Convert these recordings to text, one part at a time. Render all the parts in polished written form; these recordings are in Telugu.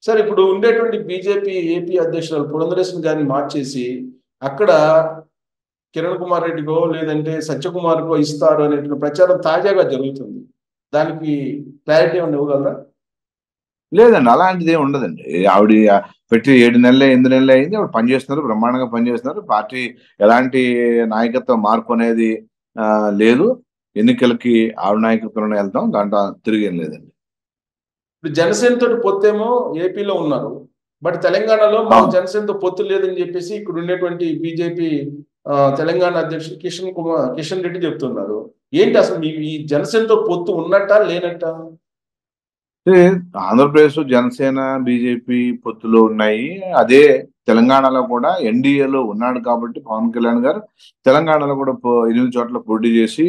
సార్ ఇప్పుడు ఉండేటువంటి బీజేపీ ఏపీ అధ్యక్షురాలు పురంధరేశ్వరి గారిని మార్చేసి అక్కడ కిరణ్ కుమార్ రెడ్డికో లేదంటే సత్యకుమార్కో ఇస్తారు అనేటువంటి ప్రచారం తాజాగా జరుగుతుంది. దానికి క్లారిటీ ఏమైనా ఇవ్వగలరా? లేదండి, అలాంటిది ఏమి ఉండదండి. ఆవిడ పెట్టి 7 నెలలే 8 నెలలే అయింది. ఆవిడ పనిచేస్తున్నారు, బ్రహ్మాండంగా పనిచేస్తున్నారు. పార్టీ ఎలాంటి నాయకత్వ మార్పు అనేది లేదు. ఎన్నికలకి ఆవిడ నాయకత్వంలోనే వెళ్తాం, దాంట్లో తిరిగేం లేదండి. ఇప్పుడు జనసేన తోటి పొత్తేమో ఏపీలో ఉన్నారు, బట్ తెలంగాణలో మాకు అవును. జనసేనతో పొత్తు లేదని చెప్పేసి ఇక్కడ ఉండేటువంటి బీజేపీ తెలంగాణ అధ్యక్షుడు కిషన్ రెడ్డి చెప్తున్నారు. ఏంటి అసలు మీ ఈ జనసేనతో పొత్తు ఉన్నట్టా లేనట్టా? అంటే ఆంధ్రప్రదేశ్ జనసేన బీజేపీ పొత్తులో ఉన్నాయి. అదే తెలంగాణలో కూడా ఎన్డీఏలో ఉన్నాడు కాబట్టి పవన్ కళ్యాణ్ గారు తెలంగాణలో కూడా 8 చోట్ల పోటీ చేసి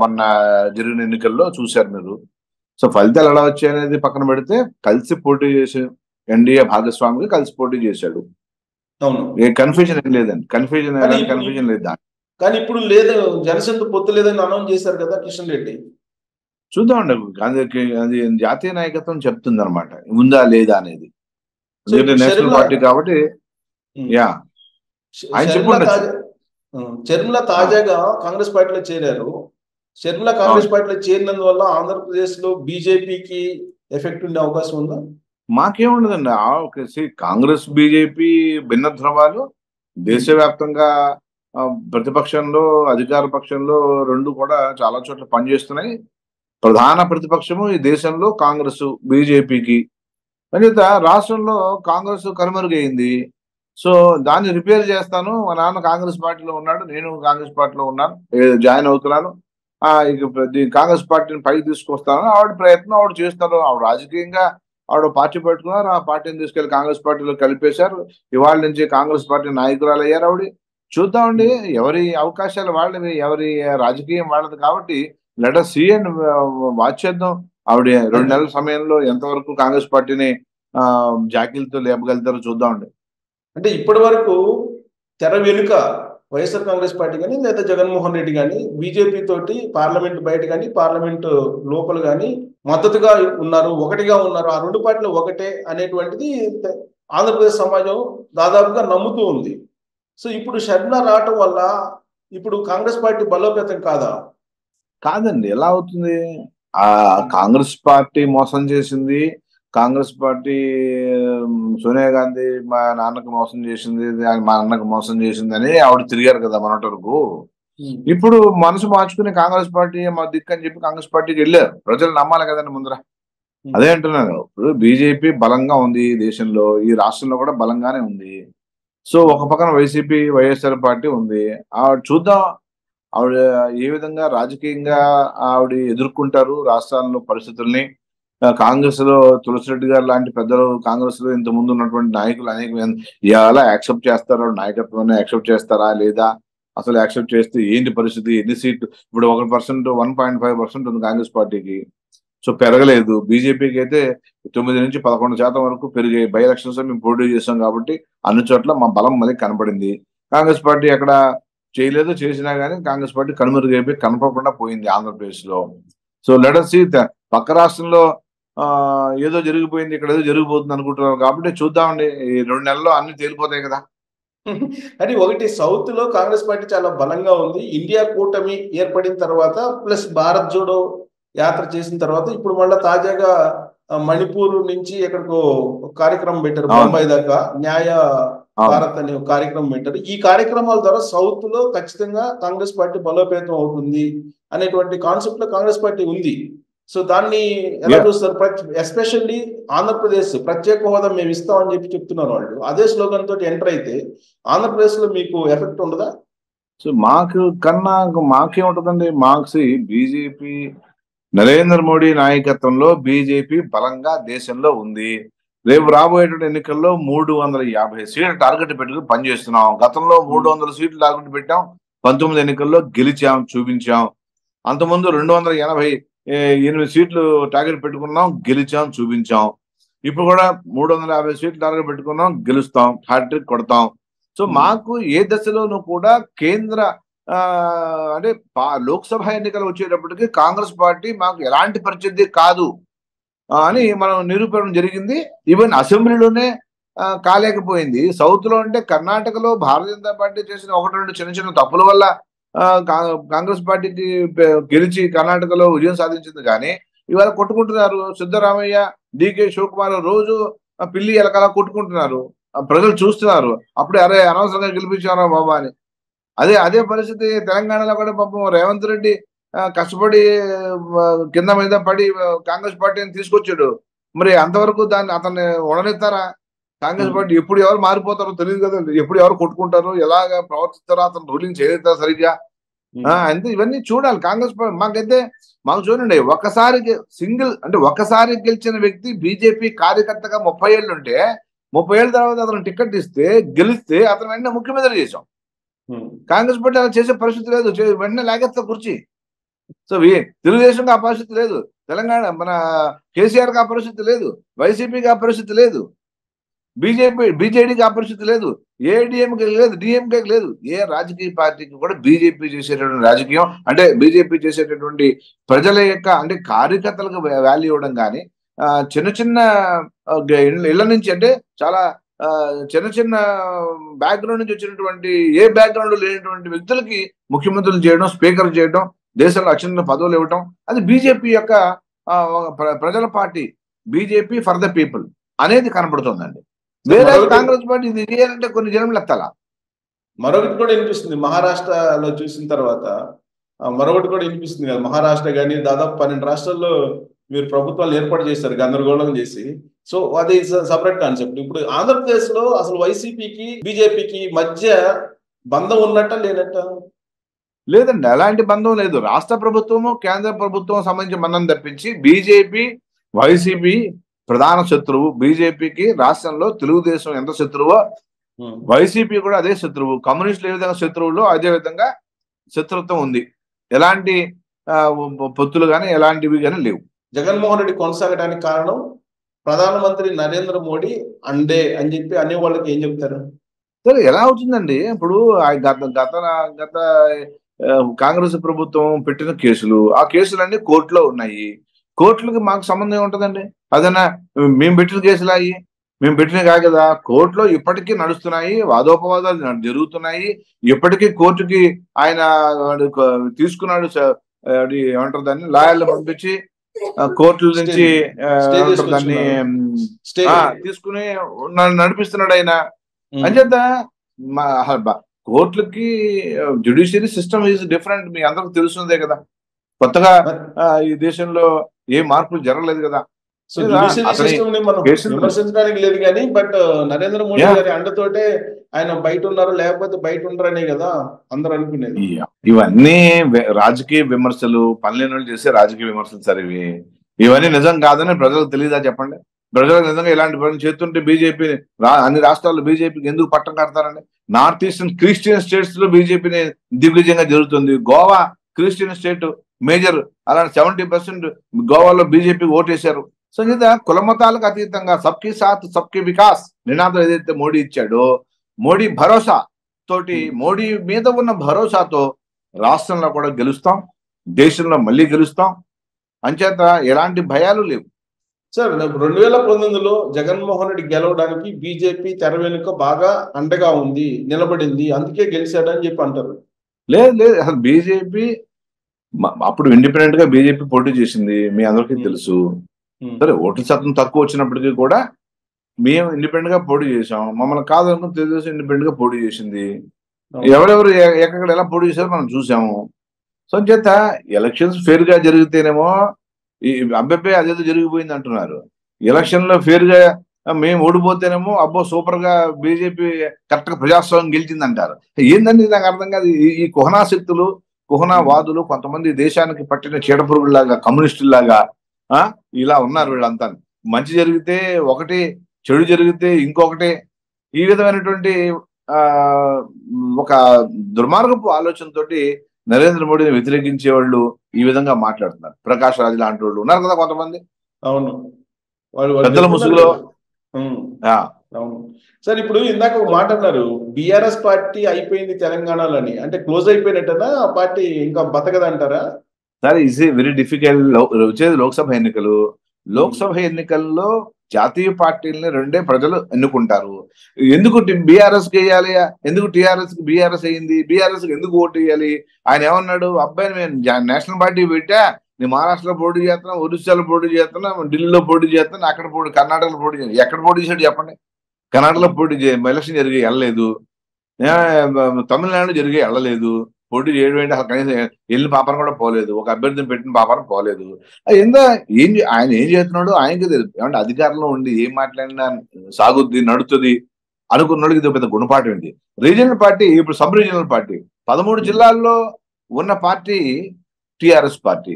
మొన్న జరిగిన ఎన్నికల్లో చూశారు మీరు. సో ఫలితాలు ఎలా వచ్చాయనేది పక్కన పెడితే కలిసి పోటీ చేసి ఎన్డీఏ భాగస్వామిగా కలిసి పోటీ చేశాడు. అవును. ఏ కన్ఫ్యూజన్ ఏం లేదండి, కన్ఫ్యూజన్ కానీ ఎలాంటి ఇప్పుడు కన్ఫ్యూజన్ లేదు దాంట్లో. కానీ ఇప్పుడు లేదు, జనసేనతో పొత్తు లేదని అనౌన్స్ చేశారు కదా కిషన్ రెడ్డి. చూద్దామండి, అది జాతీయ నాయకత్వం చెప్తుంది అనమాట ఉందా లేదా అనేది. సో ఎందుకంటే ఇప్పుడు నేషనల్ పార్టీ కాబట్టి. యా, ఆయన షర్మిల చెప్పుండొచ్చు. షర్మిల తాజాగా కాంగ్రెస్ పార్టీలో చేరారు. షర్మిల అవును, కాంగ్రెస్ పార్టీలో చేరినందువల్ల ఆంధ్రప్రదేశ్ లో బీజేపీకి ఎఫెక్ట్ ఉండే అవకాశం ఉందా? మాకేముండదండి. కాంగ్రెస్ బీజేపీ భిన్న ధ్రువాలు దేశవ్యాప్తంగా. ప్రతిపక్షంలో అధికార పక్షంలో రెండు కూడా చాలా చోట్ల పనిచేస్తున్నాయి. ప్రధాన ప్రతిపక్షము ఈ దేశంలో కాంగ్రెస్ బీజేపీకి. అంచేత రాష్ట్రంలో కాంగ్రెస్ కనుమరుగైంది. సో దాన్ని రిపేర్ చేస్తాను. మా నాన్న కాంగ్రెస్ పార్టీలో ఉన్నాడు, నేను కాంగ్రెస్ పార్టీలో ఉన్నాను, జాయిన్ అవుతున్నాను. ఇక కాంగ్రెస్ పార్టీని పైకి తీసుకొస్తాను ఆవిడ ప్రయత్నం ఆవిడ చేస్తారు. ఆవిడ రాజకీయంగా ఆవిడ పార్టీ పెట్టుకున్నారు, ఆ పార్టీని తీసుకెళ్లి కాంగ్రెస్ పార్టీలో కలిపేశారు. ఇవాళ నుంచి కాంగ్రెస్ పార్టీ నాయకురాలు అయ్యారు ఆవిడ. చూద్దామండి, ఎవరి అవకాశాలు వాళ్ళవి, ఎవరి రాజకీయం వాళ్ళది కాబట్టి let us see and watch చేద్దాం. ఆవిడ 2 నెలల సమయంలో ఎంతవరకు కాంగ్రెస్ పార్టీని జాకీలతో లేపగలుగుతారో చూద్దామండి. అంటే ఇప్పటి వరకు తెర వెనుక వైఎస్ఆర్ కాంగ్రెస్ పార్టీ కానీ లేదా జగన్మోహన్ రెడ్డి కానీ బీజేపీ తోటి పార్లమెంట్ బయట కానీ పార్లమెంట్ లోపల కానీ మద్దతుగా ఉన్నారు, ఒకటిగా ఉన్నారు, ఆ రెండు పార్టీలు ఒకటే అనేటువంటిది ఆంధ్రప్రదేశ్ సమాజం దాదాపుగా నమ్ముతూ ఉంది. సో ఇప్పుడు షర్మిల రావటం వల్ల ఇప్పుడు కాంగ్రెస్ పార్టీ బలోపేతం కాదా? కాదండి, ఎలా అవుతుంది? ఆ కాంగ్రెస్ పార్టీ మోసం చేసింది. కాంగ్రెస్ పార్టీ సోనియా గాంధీ మా నాన్నకు మోసం చేసింది, మా అన్నకు మోసం చేసింది అని ఆవిడ తిరిగారు కదా మొన్నటి వరకు. ఇప్పుడు మనసు మార్చుకుని కాంగ్రెస్ పార్టీ మా దిక్కు అని చెప్పి కాంగ్రెస్ పార్టీకి వెళ్ళారు. ప్రజలు నమ్మాలి కదండి ముందర. అదే అంటున్నాను, ఇప్పుడు బీజేపీ బలంగా ఉంది దేశంలో, ఈ రాష్ట్రంలో కూడా బలంగానే ఉంది. సో ఒక పక్కన వైసీపీ వైఎస్ఆర్ పార్టీ ఉంది. ఆవిడ చూద్దాం ఆవిడ ఏ విధంగా రాజకీయంగా ఆవిడ ఎదుర్కొంటారు రాష్ట్రాల్లో పరిస్థితుల్ని. కాంగ్రెస్ లో తులసిరెడ్డి గారు లాంటి పెద్దలు, కాంగ్రెస్ లో ఇంత ముందు ఉన్నటువంటి నాయకులు అనేక ఎలా యాక్సెప్ట్ చేస్తారో, నాయకత్వాన్ని యాక్సెప్ట్ చేస్తారా లేదా, అసలు యాక్సెప్ట్ చేస్తే ఏంటి పరిస్థితి, ఎన్ని సీట్లు ఇప్పుడు 1%, 1.5% ఉంది కాంగ్రెస్ పార్టీకి. సో పెరగలేదు. బీజేపీకి అయితే 9 నుంచి 11% వరకు పెరిగాయి. బై ఎలక్షన్స్ మేము పోటీ చేసాం కాబట్టి అన్ని చోట్ల మా బలం మళ్ళీ కనపడింది. కాంగ్రెస్ పార్టీ ఎక్కడ చేయలేదు, చేసినా కానీ కాంగ్రెస్ పార్టీ కనుమరుగైపోయి కనపడకుండా పోయింది ఆంధ్రప్రదేశ్ లో. సో లెట్ us see, పక్క రాష్ట్రంలో ఏదో జరిగిపోయింది, ఇక్కడ ఏదో జరిగిపోతుంది అనుకుంటున్నారు కాబట్టి చూద్దామండి. ఈ 2 నెలల్లో అన్ని తేలిపోతాయి కదా. అని ఒకటి సౌత్ లో కాంగ్రెస్ పార్టీ చాలా బలంగా ఉంది. ఇండియా కూటమి ఏర్పడిన తర్వాత ప్లస్ భారత్ జోడో యాత్ర చేసిన తర్వాత ఇప్పుడు మళ్ళీ తాజాగా మణిపూర్ నుంచి ఎక్కడికో కార్యక్రమం పెట్టారు, బొంబాయి దాకా న్యాయ భారత్ అనే కార్యక్రమం పెట్టారు. ఈ కార్యక్రమాల ద్వారా సౌత్ లో ఖచ్చితంగా కాంగ్రెస్ పార్టీ బలోపేతం అవుతుంది అనేటువంటి కాన్సెప్ట్ లో కాంగ్రెస్ పార్టీ ఉంది. సో దాన్ని ఎలా చూస్తారు? ఎస్పెషల్లీ ఆంధ్రప్రదేశ్ ప్రత్యేక హోదా మేము ఇస్తామని చెప్పి చెప్తున్నారు వాళ్ళు. అదే స్లోగన్ తోటి ఎంటర్ అయితే ఆంధ్రప్రదేశ్ లో మీకు ఎఫెక్ట్ ఉండదా? సో మాకేముంటదండి, బీజేపీ నరేంద్ర మోడీ నాయకత్వంలో బీజేపీ బలంగా దేశంలో ఉంది. రేపు రాబోయేటువంటి ఎన్నికల్లో 350 సీట్ల టార్గెట్ పెట్టుకుని పనిచేస్తున్నాం. గతంలో 300 సీట్లు టార్గెట్ పెట్టాం, 19 ఎన్నికల్లో గెలిచాం, చూపించాం. అంతకుముందు 288 సీట్లు టార్గెట్ పెట్టుకున్నాం, గెలిచాం, చూపించాం. ఇప్పుడు కూడా 350 సీట్లు టార్గెట్ పెట్టుకున్నాం, గెలుస్తాం, హ్యాట్రిక్ కొడతాం. సో మాకు ఏ దశలోనూ కూడా కేంద్ర అంటే లోక్సభ ఎన్నికలు వచ్చేటప్పటికి కాంగ్రెస్ పార్టీ మాకు ఎలాంటి ప్రత్యర్థి కాదు. అని మనం నిరూపణ జరిగింది. ఈవెన్ అసెంబ్లీలోనే కాలేకపోయింది. సౌత్ లో అంటే కర్ణాటకలో భారతీయ జనతా పార్టీ చేసిన ఒకటి రెండు చిన్న చిన్న తప్పుల వల్ల కాంగ్రెస్ పార్టీకి గెలిచి కర్ణాటకలో విజయం సాధించింది. కానీ ఇవాళ కొట్టుకుంటున్నారు. సిద్ధరామయ్య, డికే శివకుమార్ రోజు పిల్లి ఎలకలా కొట్టుకుంటున్నారు. ప్రజలు చూస్తున్నారు. అప్పుడే అరే అనవసరంగా గెలిపించారా బాబా అని. అదే పరిస్థితి తెలంగాణలో కూడా పాపం రేవంత్ రెడ్డి కష్టపడి కింద మీద పడి కాంగ్రెస్ పార్టీని తీసుకొచ్చాడు. మరి అంతవరకు దాన్ని అతన్ని ఉండనిస్తారా? కాంగ్రెస్ పార్టీ ఎప్పుడు ఎవరు మారిపోతారో తెలియదు కదండి. ఎప్పుడు ఎవరు కొట్టుకుంటారో, ఎలాగ ప్రవర్తిస్తారో, అతను రూలింగ్ చేయగలుగుతారా సరిగ్గా? అంతే ఇవన్నీ చూడాలి. కాంగ్రెస్ మాకు చూడండి, ఒక్కసారి గెలిచిన వ్యక్తి బీజేపీ కార్యకర్తగా 30 ఏళ్ళు ఉంటే 30 ఏళ్ళ తర్వాత అతను టికెట్ గెలిస్తే అతను వెంటనే ముఖ్యమంత్రి చేశాం. కాంగ్రెస్ పార్టీ అలా చేసే పరిస్థితి లేదు. వెంటనే లాగేస్తా కుర్చీ. సో తెలుగుదేశంకి ఆ పరిస్థితి లేదు. తెలంగాణ మన కేసీఆర్కి ఆ పరిస్థితి లేదు. వైసీపీకి ఆ పరిస్థితి లేదు. బీజేడీకి ఆ పరిస్థితి లేదు. ఏడీఎంకి లేదు, డిఎంకేకి లేదు. ఏ రాజకీయ పార్టీకి కూడా బీజేపీ చేసేటటువంటి రాజకీయం అంటే బీజేపీ చేసేటటువంటి ప్రజల యొక్క అంటే కార్యకర్తలకు వాల్యూ ఇవ్వడం కానీ చిన్న చిన్న ఇళ్ల నుంచి అంటే చాలా చిన్న చిన్న బ్యాక్గ్రౌండ్ నుంచి వచ్చినటువంటి ఏ బ్యాక్గ్రౌండ్ లేనటువంటి వ్యక్తులకి ముఖ్యమంత్రులు చేయడం, స్పీకర్ చేయడం, దేశంలో అత్యున్నత పదవులు ఇవ్వడం అది బీజేపీ యొక్క ప్రజల party. BJP for the people అనేది కనబడుతుందండి. వేరే కాంగ్రెస్ పార్టీ ఇది చేయాలంటే కొన్ని జన్మలు ఎత్తాలా. మరొకటి కూడా వినిపిస్తుంది మహారాష్ట్రలో చూసిన తర్వాత, మరొకటి కూడా వినిపిస్తుంది కదా, మహారాష్ట్ర కానీ దాదాపు 12 రాష్ట్రాల్లో మీరు ప్రభుత్వాలు ఏర్పాటు చేశారు గందరగోళం చేసి. సో అది సపరేట్ కాన్సెప్ట్. ఇప్పుడు ఆంధ్రప్రదేశ్ లో అసలు వైసీపీకి బీజేపీకి మధ్య బంధం ఉన్నట్ట లేనట్ట? లేదండి, అలాంటి బంధం లేదు. రాష్ట్ర ప్రభుత్వము కేంద్ర ప్రభుత్వం సంబంధించిన బంధం తప్పించి బీజేపీ వైసీపీ ప్రధాన శత్రువు. బీజేపీకి రాష్ట్రంలో తెలుగుదేశం ఎంత శత్రువో వైసీపీ కూడా అదే శత్రువు. కమ్యూనిస్టులు ఏ విధంగా శత్రువులో అదే విధంగా శత్రుత్వం ఉంది. ఎలాంటి పొత్తులు కానీ ఎలాంటివి కానీ లేవు. జగన్మోహన్ రెడ్డి కొనసాగడానికి కారణం ప్రధానమంత్రి నరేంద్ర మోడీ అండే అని చెప్పి అనే వాళ్ళకి ఏం చెప్తారు? సరే, ఎలా అవుతుందండి? ఇప్పుడు గత కాంగ్రెస్ ప్రభుత్వం పెట్టిన కేసులు, ఆ కేసులన్నీ కోర్టులో ఉన్నాయి. కోర్టులకి మాకు సంబంధం ఏముంటుందండి? అదన్నా మేము పెట్టిన కేసులు అయ్యి మేము పెట్టినవి కాదు కదా. కోర్టులో ఇప్పటికీ నడుస్తున్నాయి, వాదోపవాదాలు జరుగుతున్నాయి. ఇప్పటికీ కోర్టుకి ఆయన తీసుకున్నాడు, ఏమంటారు దాన్ని, లాయర్లు పంపించి కోర్టుల నుంచి దాన్ని తీసుకుని నడిపిస్తున్నాడు ఆయన. అంచేత కోర్టులకి జ్యుడిషియరీ సిస్టమ్ ఈజ్ డిఫరెంట్. మీ అందరికి తెలుసుందే కదా. కొత్తగా ఈ దేశంలో ఏ మార్పులు జరగలేదు కదా. సో జ్యుడిషియరీ సిస్టమ్ ని మనం విమర్శించడానికి లేదు కానీ, బట్ నరేంద్ర మోడీ గారి అండతోటే ఆయన బయట ఉన్నారు, లేకపోతే బయట ఉండరనే కదా అందరూ అనుకునేది. ఇవన్నీ రాజకీయ విమర్శలు, పనులు చేసే రాజకీయ విమర్శలు సార్ ఇవి. ఇవన్నీ నిజం కాదని ప్రజలకు తెలియదా చెప్పండి? ప్రజలకు నిజంగా ఇలాంటి పనులు చేస్తుంటే బీజేపీ అన్ని రాష్ట్రాల్లో బీజేపీకి ఎందుకు పట్టం కడతారండి? నార్త్ ఈస్టర్న్ క్రిస్టియన్ స్టేట్స్ లో బీజేపీని దిగ్విజయంగా జరుగుతుంది. గోవా క్రిస్టియన్ స్టేట్ మేజర్, అలాంటి 70% గోవాలో బీజేపీకి ఓటేశారు. సంగీత కుల మతాలకు అతీతంగా సబ్కి సాత్ సబ్కి వికాస్ నినాదం ఏదైతే మోడీ ఇచ్చాడో, మోడీ భరోసా తోటి, మోడీ మీద ఉన్న భరోసాతో రాష్ట్రంలో కూడా గెలుస్తాం, దేశంలో మళ్ళీ గెలుస్తాం. అంచేత ఎలాంటి భయాలు లేవు సార్. 2019లో జగన్మోహన్ రెడ్డి గెలవడానికి బీజేపీ తెర వెనుక బాగా అండగా ఉంది, నిలబడింది, అందుకే గెలిచాడని చెప్పి అంటారు. లేదు, అసలు బీజేపీ అప్పుడు ఇండిపెండెంట్ గా బీజేపీ పోటీ చేసింది, మీ అందరికీ తెలుసు. సరే, ఓట్ల శాతం తక్కువ వచ్చినప్పటికీ కూడా మేము ఇండిపెండెంట్ గా పోటీ చేసాం. మమ్మల్ని కాదనుకుని తెలుగుదేశం ఇండిపెండెంట్ గా పోటీ చేసింది. ఎవరెవరు ఎక్కడ ఎలా పోటీ చేశారో మనం చూసాము. సో చేత ఎలక్షన్స్ ఫెయిర్ గా జరిగితేనేమో ఈ అబ్బాయి అదేదో జరిగిపోయింది అంటున్నారు. ఎలక్షన్ లో ఫెయిర్ గా మేము ఓడిపోతేనేమో అబ్బో సూపర్ గా బీజేపీ కరెక్ట్ గా ప్రజాస్వామ్యం గెలిచింది అంటారు. ఏందండి నాకు అర్థం కాదు. ఈ కుహనా శక్తులు, కుహనా వాదులు, కొంతమంది దేశానికి పట్టిన చీడపురుగులాగా, కమ్యూనిస్టులాగా ఇలా ఉన్నారు వీళ్ళంతా. మంచి జరిగితే ఒకటి, చెడు జరిగితే ఇంకొకటి. ఈ విధమైనటువంటి ఒక దుర్మార్గపు ఆలోచనతోటి నరేంద్ర మోడీని వ్యతిరేకించే వాళ్ళు ఈ విధంగా మాట్లాడుతున్నారు. ప్రకాష్ రాజ్ లాంటి వాళ్ళు ఉన్నారు కదా కొంతమంది. అవును, పెద్దల ముసుగులో. అవును సార్. ఇప్పుడు ఇందాక ఒక మాట అన్నారు, బిఆర్ఎస్ పార్టీ అయిపోయింది తెలంగాణలోని, అంటే క్లోజ్ అయిపోయినట్టనా ఆ పార్టీ ఇంకా బతకదంటారా? Sir, is very difficult. వచ్చేది లోక్సభ ఎన్నికలు. లోక్సభ ఎన్నికల్లో జాతీయ పార్టీలని రెండే ప్రజలు ఎన్నుకుంటారు. ఎందుకు బీఆర్ఎస్ కి వేయాలి, ఎందుకు టీఆర్ఎస్ కి బీఆర్ఎస్ అయ్యింది, బీఆర్ఎస్ కి ఎందుకు ఓటు వేయాలి? ఆయన ఏమన్నాడు, అబ్బాయిని నేను నేషనల్ పార్టీ పెట్టా, నేను మహారాష్ట్రలో పోటీ చేస్తున్నా, ఒరిస్సాలో పోటీ చేస్తున్నా, ఢిల్లీలో పోటీ చేస్తున్నా, అక్కడ కర్ణాటకలో పోటీ చేయాలి. ఎక్కడ పోటీ చేశాడు చెప్పండి? కర్ణాటకలో పోటీ ఎలక్షన్ జరిగి వెళ్ళలేదు, తమిళనాడు జరిగి వెళ్ళలేదు, పోటీ చేయడం ఏంటి, అసలు కనీసం వెళ్ళిన పాపన కూడా పోలేదు, ఒక అభ్యర్థిని పెట్టిన పాపన పోలేదు. ఆయన ఏం చేస్తున్నాడు ఆయనకి తెలుసు. ఏమంటే అధికారంలో ఉండి ఏం మాట్లాడినా సాగుద్ది, నడుతుంది అనుకున్నోడికి ఇది పెద్ద గుణపాఠం ఏంటి? రీజనల్ పార్టీ, ఇప్పుడు సబ్ రీజనల్ పార్టీ 13 జిల్లాల్లో ఉన్న పార్టీ టిఆర్ఎస్ పార్టీ,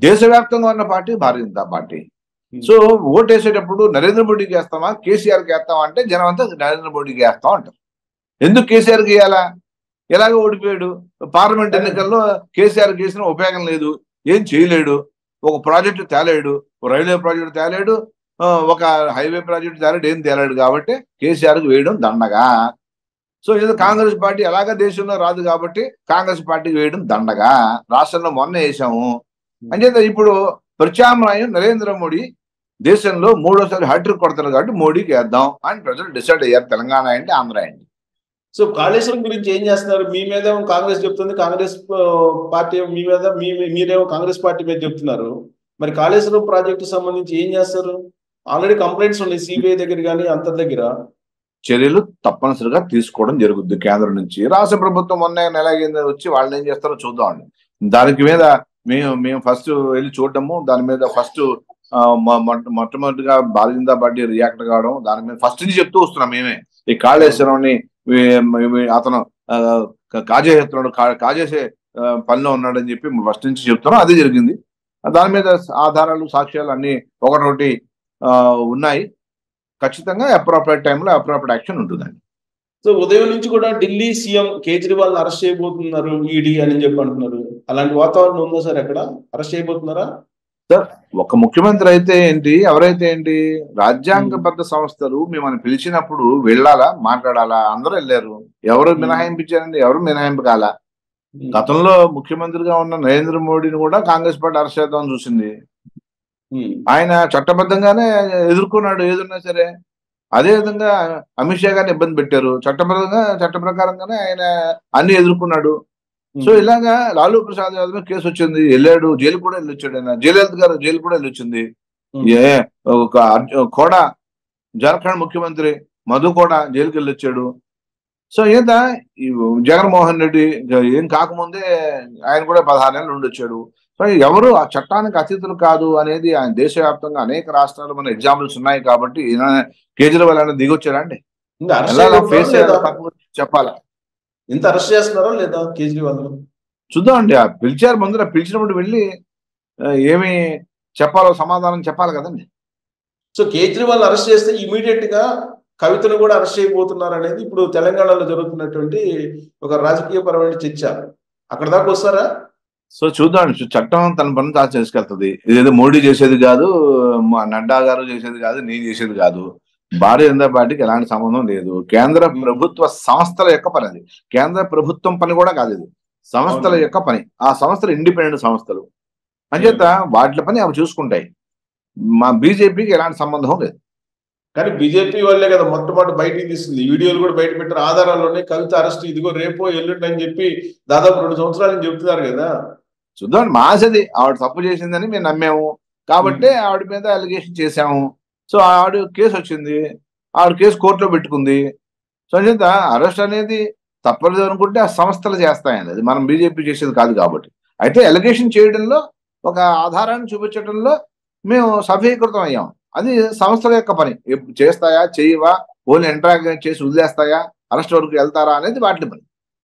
దేశవ్యాప్తంగా ఉన్న party Bharatiya Janata party. So vote వేసేటప్పుడు నరేంద్ర మోడీకి వేస్తామా కేసీఆర్కి వేస్తామా అంటే జనం అంతా నరేంద్ర మోడీకి వేస్తాం అంటారు. ఎందుకు కేసీఆర్కి వేయాలా? ఎలాగ ఓడిపోయాడు? పార్లమెంట్ ఎన్నికల్లో కేసీఆర్ చేసిన ఉపయోగం లేదు, ఏం చేయలేడు, ఒక ప్రాజెక్టు తేలేడు, రైల్వే ప్రాజెక్టు తేలేడు, ఒక హైవే ప్రాజెక్టు తేలేడు, ఏం తేలాడు. కాబట్టి కేసీఆర్కి వేయడం దండగా. సో ఇది కాంగ్రెస్ పార్టీ ఎలాగా దేశంలో రాదు కాబట్టి కాంగ్రెస్ పార్టీకి వేయడం దండగా. రాష్ట్రంలో మొన్న వేసాము అంచేత ఇప్పుడు ప్రత్యామ్నాయం నరేంద్ర మోడీ దేశంలో 3వ సారి హ్యాట్రిక్ కొడతారు కాబట్టి మోడీకి వేద్దాం అని ప్రజలు డిసైడ్ అయ్యారు. తెలంగాణ ఏంటి, ఆంధ్ర ఏంటి. సో కాళేశ్వరం గురించి ఏం చేస్తున్నారు? మీ మీదేమో కాంగ్రెస్ చెప్తుంది, కాంగ్రెస్ పార్టీ మీ మీద, మీరేమో కాంగ్రెస్ పార్టీ మీద చెప్తున్నారు. మరి కాళేశ్వరం ప్రాజెక్టు సంబంధించి ఏం చేస్తారు? ఆల్రెడీ కంప్లైంట్స్ ఉన్నాయి సిబిఐ దగ్గర కానీ అంతర్ దగ్గర. చర్యలు తప్పనిసరిగా తీసుకోవడం జరుగుద్ది కేంద్రం నుంచి. రాష్ట్ర ప్రభుత్వం మొన్న నెల వచ్చి వాళ్ళు ఏం చేస్తారో చూద్దామండి. దానికి మీద మేము ఫస్ట్ వెళ్ళి చూడటము, దాని మీద ఫస్ట్ మొట్టమొదటిగా భారతీయ జనతా పార్టీ రియాక్ట్ కావడం, దాని మీద ఫస్ట్ నుంచి చెప్తూ వస్తున్నాం మేమే. ఈ కాళేశ్వరంని అతను కాజేసే పనిలో ఉన్నాడని చెప్పి ఫస్ట్ నుంచి చెప్తున్నాం. అదే జరిగింది. దాని మీద ఆధారాలు, సాక్ష్యాలు అన్ని ఒకటి ఉన్నాయి. ఖచ్చితంగా అప్రోప్రియట్ టైంలో అప్రోప్రియట్ యాక్షన్ ఉంటుందండి. సో ఉదయం నుంచి కూడా ఢిల్లీ సీఎం కేజ్రీవాల్ అరెస్ట్ చేయబోతున్నారు ఈడీ అని చెప్పి అంటున్నారు. అలాంటి వాతావరణం ఉందా సార్? ఎక్కడ అరెస్ట్ చేయబోతున్నారా సార్? ఒక ముఖ్యమంత్రి అయితే ఏంటి, ఎవరైతే ఏంటి, రాజ్యాంగబద్ధ సంస్థలు మిమ్మల్ని పిలిచినప్పుడు వెళ్ళాలా, మాట్లాడాలా. అందరూ వెళ్ళారు. ఎవరు మినహాయింపించారండి? ఎవరు మినహాయింపు కాలా. గతంలో ముఖ్యమంత్రిగా ఉన్న నరేంద్ర మోడీని కూడా కాంగ్రెస్ పార్టీ అరెస్ట్ చేద్దామని చూసింది. ఆయన చట్టబద్ధంగానే ఎదుర్కొన్నాడు ఏదున్నా సరే. అదే విధంగా అమిత్ షా గారిని ఇబ్బంది పెట్టారు, చట్ట ప్రకారంగానే ఆయన అన్ని ఎదుర్కొన్నాడు. సో ఇలాగా లాలూ ప్రసాద్ యాదవ్ కేసు వచ్చింది, వెళ్ళాడు, జైలు కూడా వెళ్ళొచ్చాడు. ఆయన జయలలిత గారు జైలు కూడా వెళ్ళొచ్చింది. కోడా జార్ఖండ్ ముఖ్యమంత్రి మధు కూడా జైలుకి వెళ్ళొచ్చాడు. సో ఈ జగన్మోహన్ రెడ్డి ఏం కాకముందే ఆయన కూడా 16 నెలలు ఉండొచ్చాడు. సో ఎవరు ఆ చట్టానికి అతిథులు కాదు అనేది ఆయన దేశవ్యాప్తంగా అనేక రాష్ట్రాలు మన ఎగ్జాంపుల్స్ ఉన్నాయి. కాబట్టి కేజ్రీవాల్ అనేది దిగొచ్చాడా అండి? చెప్పాలా? ఇంత అరెస్ట్ చేస్తున్నారో లేదా కేజ్రీవాల్? చూద్దామండి. పిలిచారు, ముందర పిలిచినప్పుడు వెళ్ళి ఏమి చెప్పాలో సమాధానం చెప్పాలి కదండి. సో కేజ్రీవాల్ అరెస్ట్ చేస్తే ఇమీడియట్ గా కవితను కూడా అరెస్ట్ చేయబోతున్నారు అనేది ఇప్పుడు తెలంగాణలో జరుగుతున్నటువంటి ఒక రాజకీయ పరమైన చర్చ. అక్కడ దాకా వస్తారా? సో చూద్దాం. చట్టం తన పని తాను చేసుకెళ్తుంది. ఇదేదో మోడీ చేసేది కాదు, నడ్డా గారు చేసేది కాదు, నేను చేసేది కాదు. భారతీయ జనతా పార్టీకి ఎలాంటి సంబంధం లేదు. కేంద్ర ప్రభుత్వ సంస్థల యొక్క పని అది. కేంద్ర ప్రభుత్వం పని కూడా కాదు ఇది, సంస్థల యొక్క పని. ఆ సంస్థలు ఇండిపెండెంట్ సంస్థలు అంచేత వాటి పని అవి చూసుకుంటాయి. మా బీజేపీకి ఎలాంటి సంబంధం లేదు. కానీ బీజేపీ వాళ్ళే కదా మొట్టమొదటి బయటికి తీస్తుంది. వీడియోలు కూడా బయట పెట్టారు, ఆధారాల్లోనే. కవిత అరెస్ట్ ఇదిగో రేపో ఎల్లుండి అని చెప్పి దాదాపు 2 సంవత్సరాలు చెప్తున్నారు కదా. చూద్దాం. మాసది ఆవిడ తప్పు చేసిందని మేము నమ్మాము కాబట్టి ఆవిడ మీద అలిగేషన్ చేశాము. సో ఆవిడ కేసు వచ్చింది, ఆవిడ కేసు కోర్టులో పెట్టుకుంది. సో అంచేత అరెస్ట్ అనేది తప్పలేదు అనుకుంటే ఆ సంస్థలు చేస్తాయండి, అది మనం బీజేపీ చేసేది కాదు. కాబట్టి అయితే అలిగేషన్ చేయడంలో, ఒక ఆధారాన్ని చూపించడంలో మేము సఫలీకృతం అయ్యాం. అది సంస్థల యొక్క పని. చేస్తాయా, చేయవా, ఓన్లీ ఇంటరాక్ట్ చేసి వదిలేస్తాయా, అరెస్ట్ వరకు వెళ్తారా అనేది వాటి పని.